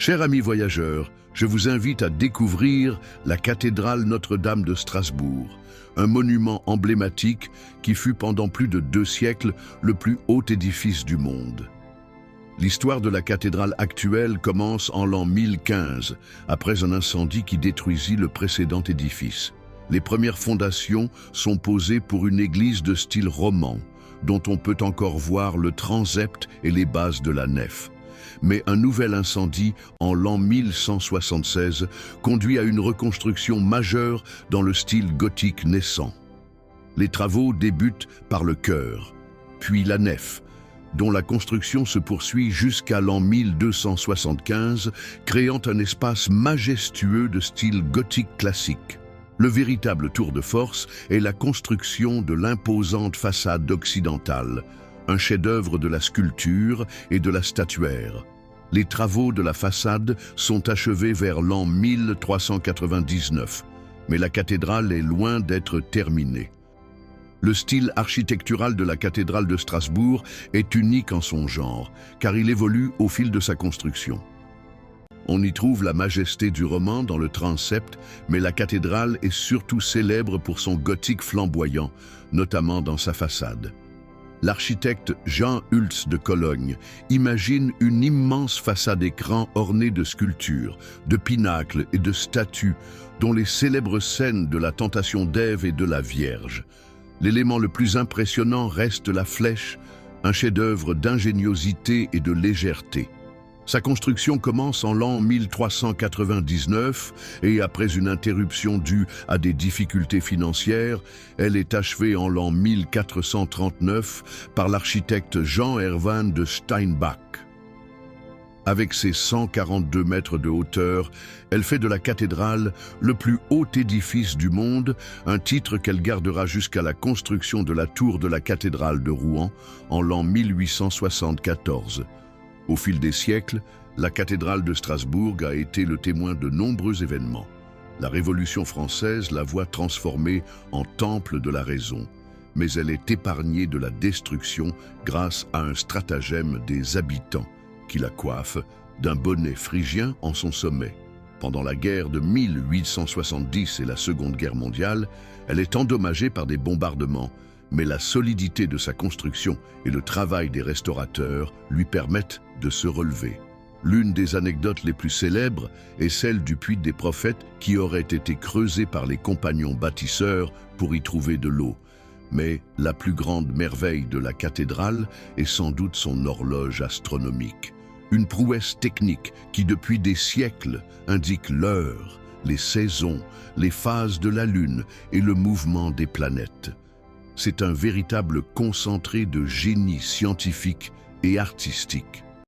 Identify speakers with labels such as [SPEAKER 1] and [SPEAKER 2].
[SPEAKER 1] Chers amis voyageurs, je vous invite à découvrir la cathédrale Notre-Dame de Strasbourg, un monument emblématique qui fut pendant plus de 2 siècles le plus haut édifice du monde. L'histoire de la cathédrale actuelle commence en l'an 1015, après un incendie qui détruisit le précédent édifice. Les premières fondations sont posées pour une église de style roman, dont on peut encore voir le transept et les bases de la nef. Mais un nouvel incendie, en l'an 1176, conduit à une reconstruction majeure dans le style gothique naissant. Les travaux débutent par le chœur, puis la nef, dont la construction se poursuit jusqu'à l'an 1275, créant un espace majestueux de style gothique classique. Le véritable tour de force est la construction de l'imposante façade occidentale, un chef-d'œuvre de la sculpture et de la statuaire. Les travaux de la façade sont achevés vers l'an 1399, mais la cathédrale est loin d'être terminée. Le style architectural de la cathédrale de Strasbourg est unique en son genre, car il évolue au fil de sa construction. On y trouve la majesté du roman dans le transept, mais la cathédrale est surtout célèbre pour son gothique flamboyant, notamment dans sa façade. L'architecte Jean Hultz de Cologne imagine une immense façade écran ornée de sculptures, de pinacles et de statues, dont les célèbres scènes de la tentation d'Ève et de la Vierge. L'élément le plus impressionnant reste la flèche, un chef-d'œuvre d'ingéniosité et de légèreté. Sa construction commence en l'an 1399 et après une interruption due à des difficultés financières, elle est achevée en l'an 1439 par l'architecte Jean Herwann de Steinbach. Avec ses 142 mètres de hauteur, elle fait de la cathédrale le plus haut édifice du monde, un titre qu'elle gardera jusqu'à la construction de la tour de la cathédrale de Rouen en l'an 1874. Au fil des siècles, la cathédrale de Strasbourg a été le témoin de nombreux événements. La Révolution française la voit transformée en temple de la raison, mais elle est épargnée de la destruction grâce à un stratagème des habitants qui la coiffent d'un bonnet phrygien en son sommet. Pendant la guerre de 1870 et la Seconde Guerre mondiale, elle est endommagée par des bombardements, mais la solidité de sa construction et le travail des restaurateurs lui permettent de se relever. L'une des anecdotes les plus célèbres est celle du puits des prophètes qui aurait été creusé par les compagnons bâtisseurs pour y trouver de l'eau. Mais la plus grande merveille de la cathédrale est sans doute son horloge astronomique. Une prouesse technique qui depuis des siècles indique l'heure, les saisons, les phases de la Lune et le mouvement des planètes. C'est un véritable concentré de génie scientifique et artistique.